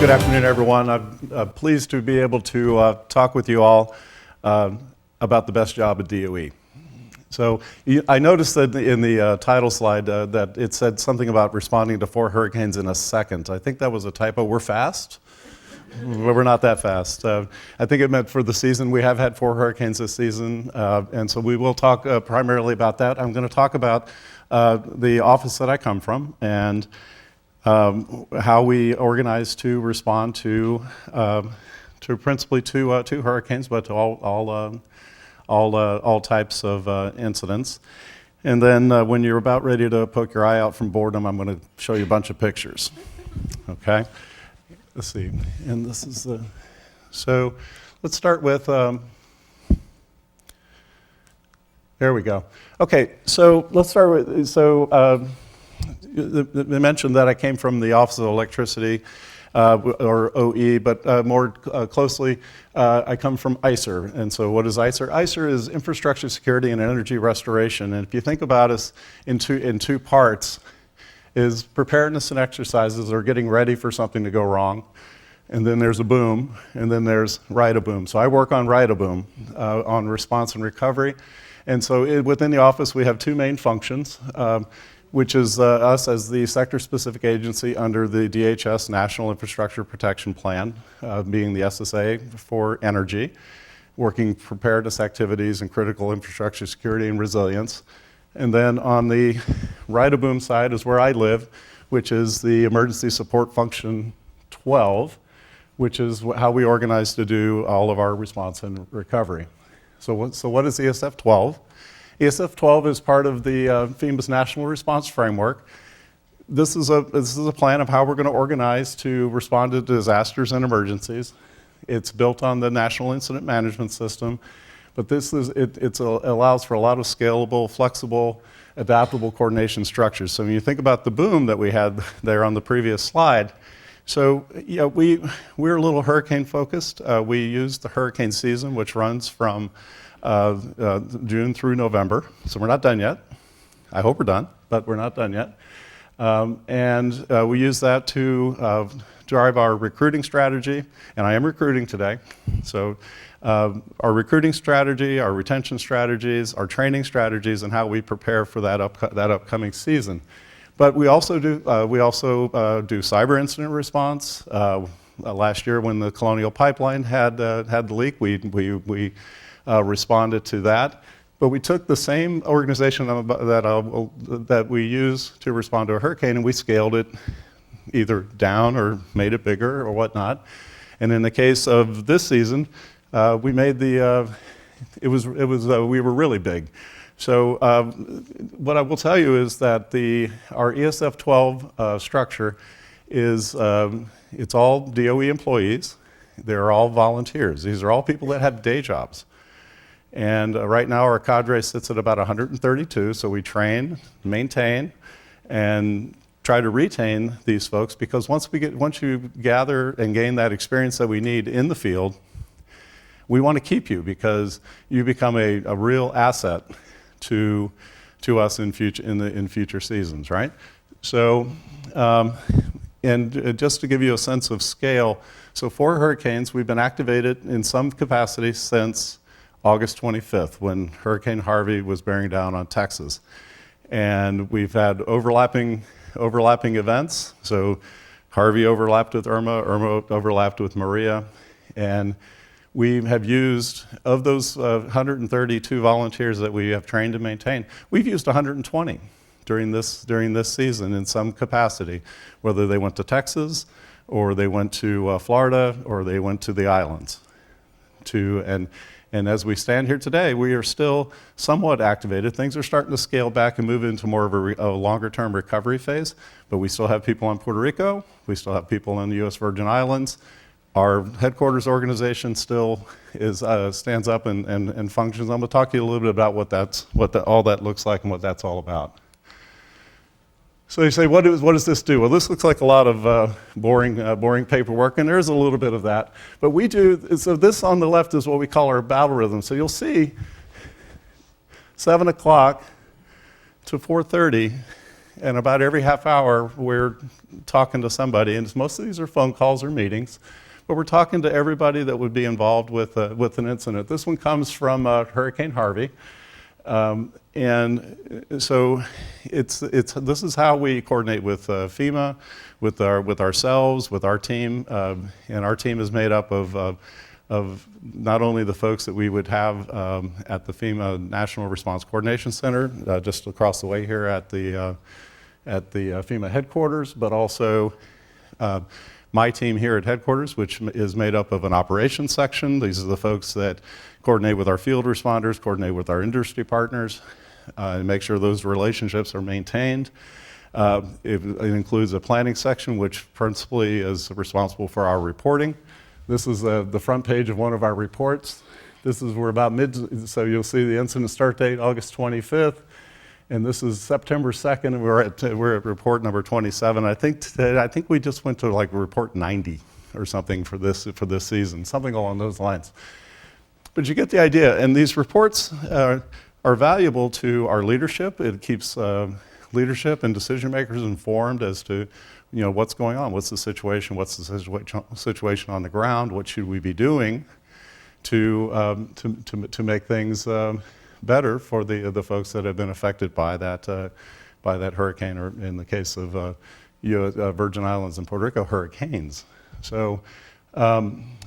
Good afternoon, everyone. I'm pleased to be able to talk with you all about the best job at DOE. So I noticed that in the title slide that it said something about responding to 4 hurricanes in a second. I think that was a typo. We're fast, but we're not that fast. I think it meant for the season. We have had 4 hurricanes this season, and so we will talk primarily about that. I'm going to talk about the office that I come from and how we organize to respond to principally two hurricanes, but to all types of incidents. And then when you're about ready to poke your eye out from boredom, I'm going to show you a bunch of pictures. Okay, let's see. And this is the. So let's start with. There we go. Okay, so let's start with They mentioned that I came from the Office of Electricity, or OE, but more closely, I come from ISER. And so what is ISER? ISER is Infrastructure Security and Energy Restoration. And if you think about us in two parts, is preparedness and exercises or getting ready for something to go wrong. And then there's a boom, and then there's right-a-boom. So I work on right-a-boom, on response and recovery. And so within the office, we have 2 main functions, which is us as the sector-specific agency under the DHS National Infrastructure Protection Plan, being the SSA for energy, working preparedness activities and critical infrastructure security and resilience. And then on the right-a-boom side is where I live, which is the Emergency Support Function 12, which is how we organize to do all of our response and recovery. So what is ESF 12? ESF 12 is part of the FEMA's National Response Framework. This is a plan of how we're going to organize to respond to disasters and emergencies. It's built on the National Incident Management System, but it allows for a lot of scalable, flexible, adaptable coordination structures. So when you think about the boom that we had there on the previous slide, so yeah, we're a little hurricane focused. We use the hurricane season, which runs from June through November. So we're not done yet. I hope we're done, but we're not done yet. And we use that to drive our recruiting strategy, and I am recruiting today. So our recruiting strategy, our retention strategies, our training strategies, and how we prepare for that upcoming season. But we also do cyber incident response. Last year, when the Colonial Pipeline had the leak, we responded to that. But we took the same organization that we use to respond to a hurricane, and we scaled it either down or made it bigger or whatnot. And in the case of this season, we made we were really big. So what I will tell you is that our ESF 12 structure is it's all DOE employees. They're all volunteers. These are all people that have day jobs. And right now our cadre sits at about 132, so we train, maintain, and try to retain these folks, because once you gather and gain that experience that we need in the field, we want to keep you because you become a real asset to us in future seasons, right? So, and just to give you a sense of scale, so 4 hurricanes, we've been activated in some capacity since August 25th, when Hurricane Harvey was bearing down on Texas. And we've had overlapping events. So Harvey overlapped with Irma, Irma overlapped with Maria, and we have used, of those 132 volunteers that we have trained to maintain, we've used 120 during this season in some capacity, whether they went to Texas, or they went to Florida, or they went to the islands. And as we stand here today, we are still somewhat activated. Things are starting to scale back and move into more of a longer-term recovery phase, but we still have people on Puerto Rico, we still have people in the U.S. Virgin Islands. Our headquarters organization still stands up and functions. I'm going to talk to you a little bit about what all that looks like and what that's all about. So you say, what does this do? Well, this looks like a lot of boring paperwork, and there is a little bit of that. But we do, so this on the left is what we call our battle rhythm. So you'll see 7 o'clock to 4:30 and about every half hour, we're talking to somebody, and most of these are phone calls or meetings, but we're talking to everybody that would be involved with an incident. This one comes from Hurricane Harvey. And so this is how we coordinate with FEMA, with ourselves, with our team, and our team is made up of not only the folks that we would have at the FEMA National Response Coordination Center, just across the way here at the FEMA headquarters, but also my team here at headquarters, which is made up of an operations section. These are the folks that coordinate with our field responders, coordinate with our industry partners, and make sure those relationships are maintained. It includes a planning section, which principally is responsible for our reporting. This is the front page of one of our reports. We're about so you'll see the incident start date, August 25th, and this is September 2nd, and we're at report number 27. I think we just went to like report 90 or something for this season, something along those lines. But you get the idea, and these reports are valuable to our leadership. It keeps leadership and decision makers informed as to what's going on, what's the situation on the ground, what should we be doing to make things better for the folks that have been affected by that hurricane, or in the case of Virgin Islands and Puerto Rico, hurricanes. So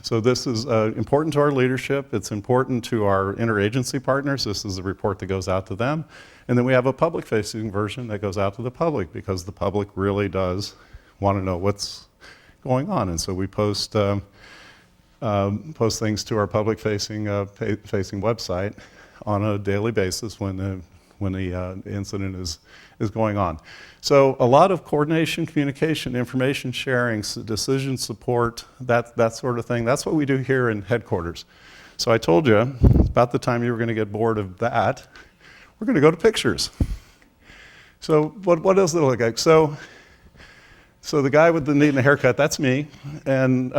this is important to our leadership. It's important to our interagency partners. This is a report that goes out to them. And then we have a public-facing version that goes out to the public, because the public really does want to know what's going on. And so we post things to our public-facing website on a daily basis when the incident is going on. So a lot of coordination, communication, information sharing, decision support, that sort of thing. That's what we do here in headquarters. So I told you, about the time you were going to get bored of that, we're going to go to pictures. So what does it look like? So the guy with the needing a haircut, that's me, and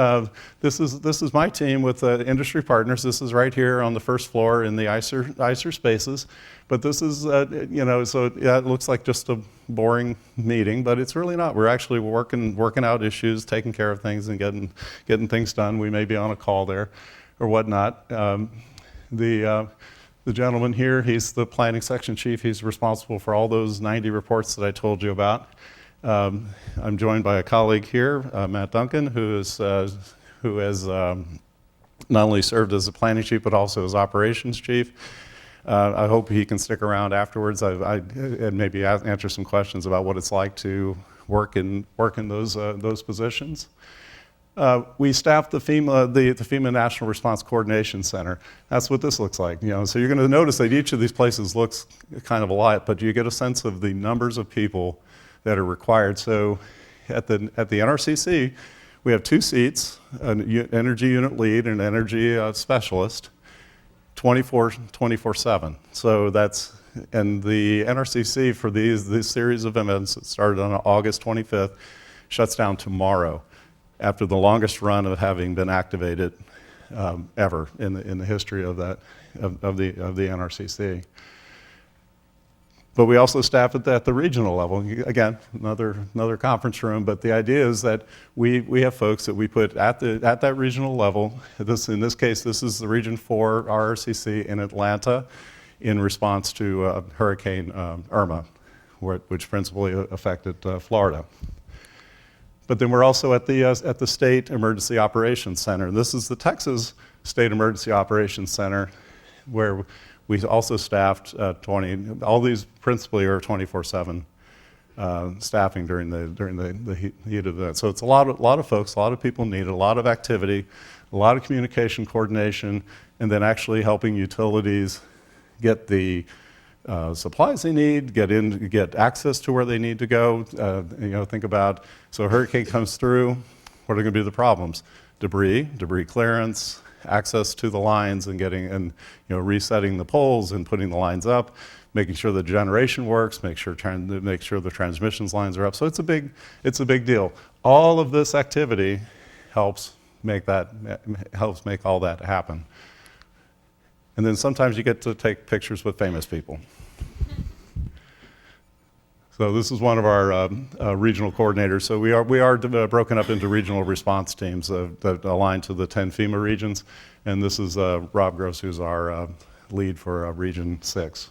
this is my team with industry partners. This is right here on the first floor in the ICER spaces. But this is, so yeah, it looks like just a boring meeting, but it's really not. We're actually working out issues, taking care of things, and getting things done. We may be on a call there, or whatnot. The gentleman here, he's the planning section chief. He's responsible for all those 90 reports that I told you about. I'm joined by a colleague here, Matt Duncan, who has not only served as a planning chief, but also as operations chief. I hope he can stick around afterwards and maybe answer some questions about what it's like to work in those positions. We staff the FEMA National Response Coordination Center. That's what this looks like. So you're going to notice that each of these places looks kind of a lot, but you get a sense of the numbers of people that are required. So at the NRCC, we have 2 seats, an energy unit lead and an energy specialist, 24/7. So and the NRCC for this series of events that started on August 25th shuts down tomorrow, after the longest run of having been activated ever in the history of the NRCC. But we also staff it at the regional level. Again, another conference room. But the idea is that we have folks that we put at that regional level. In this case, this is the Region 4 RRCC in Atlanta, in response to Hurricane Irma, which principally affected Florida. But then we're also at the State Emergency Operations Center. This is the Texas State Emergency Operations Center, where we also staffed 20. All these principally are 24/7 staffing during the heat of that. So it's a lot of folks, a lot of people needed, a lot of activity, a lot of communication, coordination, and then actually helping utilities get the supplies they need, get access to where they need to go. Think about, so a hurricane comes through, what are going to be the problems? Debris clearance, access to the lines, and resetting the poles and putting the lines up, making sure the generation works, make sure the transmissions lines are up. So it's a big deal. All of this activity helps make all that happen. And then sometimes you get to take pictures with famous people. So this is one of our regional coordinators. So we are broken up into regional response teams that align to the 10 FEMA regions. And this is Rob Gross, who's our lead for Region 6,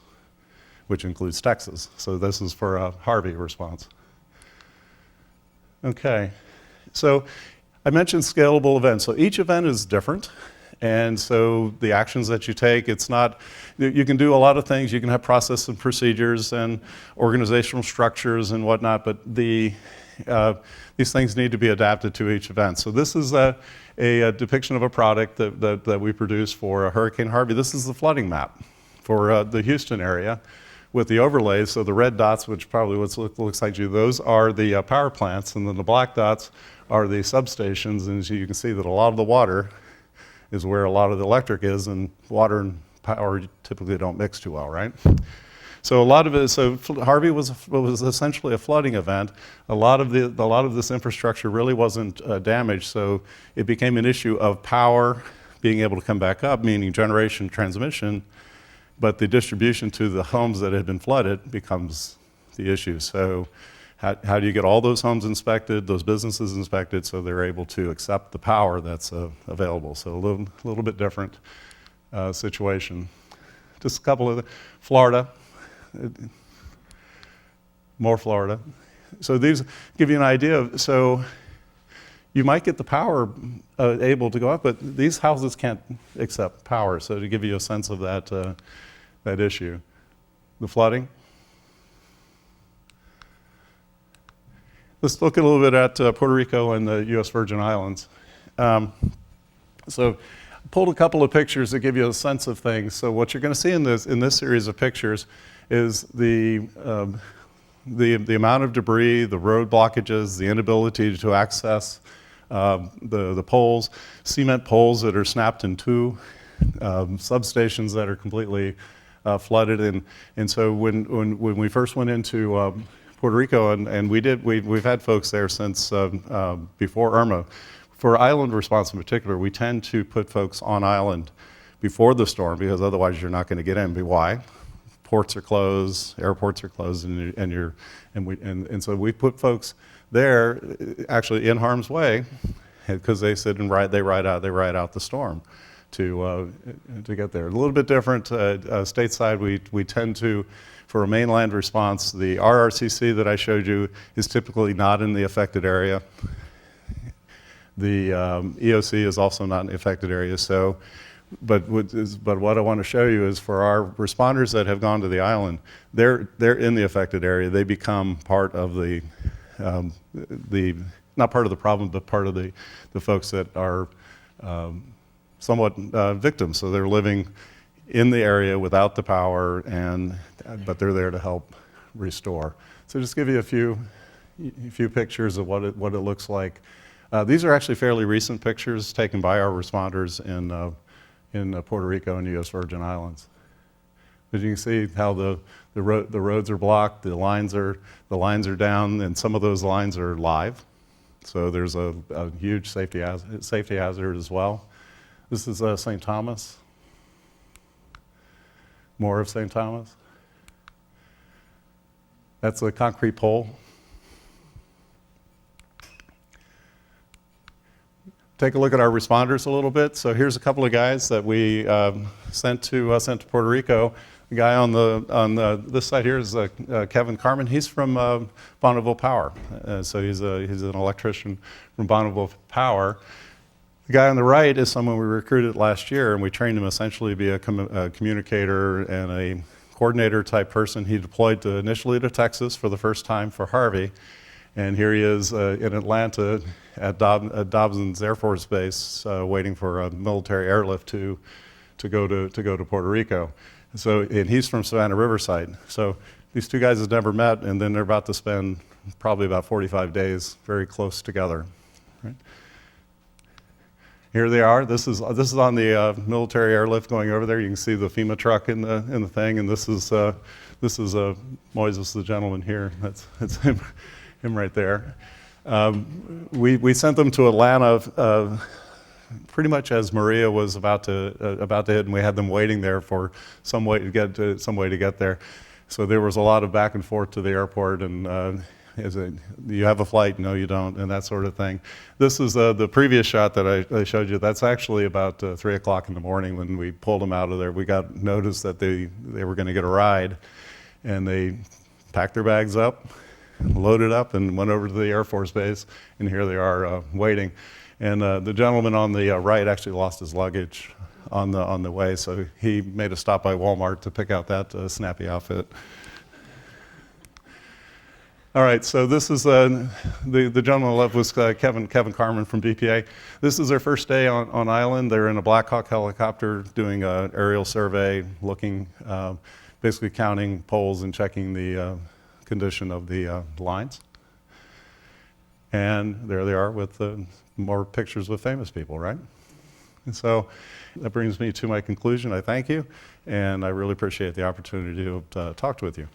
which includes Texas. So this is for a Harvey response. Okay, so I mentioned scalable events. So each event is different. And so the actions that you take, it's not, you can do a lot of things. You can have process and procedures and organizational structures and whatnot, but these things need to be adapted to each event. So this is a depiction of a product that we produce for Hurricane Harvey. This is the flooding map for the Houston area with the overlays. So the red dots, which probably looks like you, those are the power plants, and then the black dots are the substations. And as you can see that a lot of the water is where a lot of the electric is, and water and power typically don't mix too well, right? So a lot of it, so Harvey was essentially a flooding event. A lot of this infrastructure really wasn't damaged, so it became an issue of power being able to come back up, meaning generation, transmission, but the distribution to the homes that had been flooded becomes the issue. So how do you get all those homes inspected, those businesses inspected, so they're able to accept the power that's available? So a little bit different situation. Just a couple of Florida, more Florida. So these give you an idea of, so you might get the power able to go up, but these houses can't accept power. So to give you a sense of that issue. The flooding. Let's look a little bit at Puerto Rico and the U.S. Virgin Islands. So I pulled a couple of pictures to give you a sense of things. So what you're going to see in this series of pictures is the amount of debris, the road blockages, the inability to access the poles, cement poles that are snapped in two, substations that are completely flooded. And so when we first went into Puerto Rico, and we've had folks there since before Irma. For island response in particular, we tend to put folks on island before the storm because otherwise you're not going to get in. Why? Ports are closed, airports are closed, and so we put folks there actually in harm's way because they sit and ride out the storm to get there. A little bit different stateside. We tend to, for a mainland response, the RRCC that I showed you is typically not in the affected area. The EOC is also not in the affected area. So, but what I want to show you is for our responders that have gone to the island, they're in the affected area. They become part of the not part of the problem, but part of the folks that are somewhat victims. So they're living in the area without the power, but they're there to help restore. So just give you a few pictures of what it looks like. These are actually fairly recent pictures taken by our responders in Puerto Rico and U.S. Virgin Islands. But you can see how the roads are blocked, the lines are down, and some of those lines are live. So there's a huge safety hazard as well. This is St. Thomas. More of St. Thomas. That's a concrete pole. Take a look at our responders a little bit. So here's a couple of guys that we sent to Puerto Rico. The guy on this side here is Kevin Carmen. He's from Bonneville Power. So he's an electrician from Bonneville Power. The guy on the right is someone we recruited last year, and we trained him essentially to be a communicator and a coordinator type person. He deployed initially to Texas for the first time for Harvey, and here he is in Atlanta at Dobson's Air Force Base, waiting for a military airlift to go to Puerto Rico. And he's from Savannah Riverside. So these two guys have never met, and then they're about to spend probably about 45 days very close together. Right? Here they are. This is on the military airlift going over there. You can see the FEMA truck in the thing, and this is Moises, the gentleman here. That's him right there. We sent them to Atlanta pretty much as Maria was about to hit, and we had them waiting there for some way to get there. So there was a lot of back and forth to the airport, and you have a flight? No, you don't, and that sort of thing. This is the previous shot that I showed you. That's actually about 3 o'clock in the morning when we pulled them out of there. We got notice that they were going to get a ride, and they packed their bags up, loaded up, and went over to the Air Force Base, and here they are waiting. And the gentleman on the right actually lost his luggage on the way, so he made a stop by Walmart to pick out that snappy outfit. All right, so this is the gentleman left was Kevin Carmen from BPA. This is their first day on island. They're in a Black Hawk helicopter doing an aerial survey, looking, basically counting poles and checking the condition of the lines. And there they are with more pictures with famous people, right? And so that brings me to my conclusion. I thank you, and I really appreciate the opportunity to talk with you.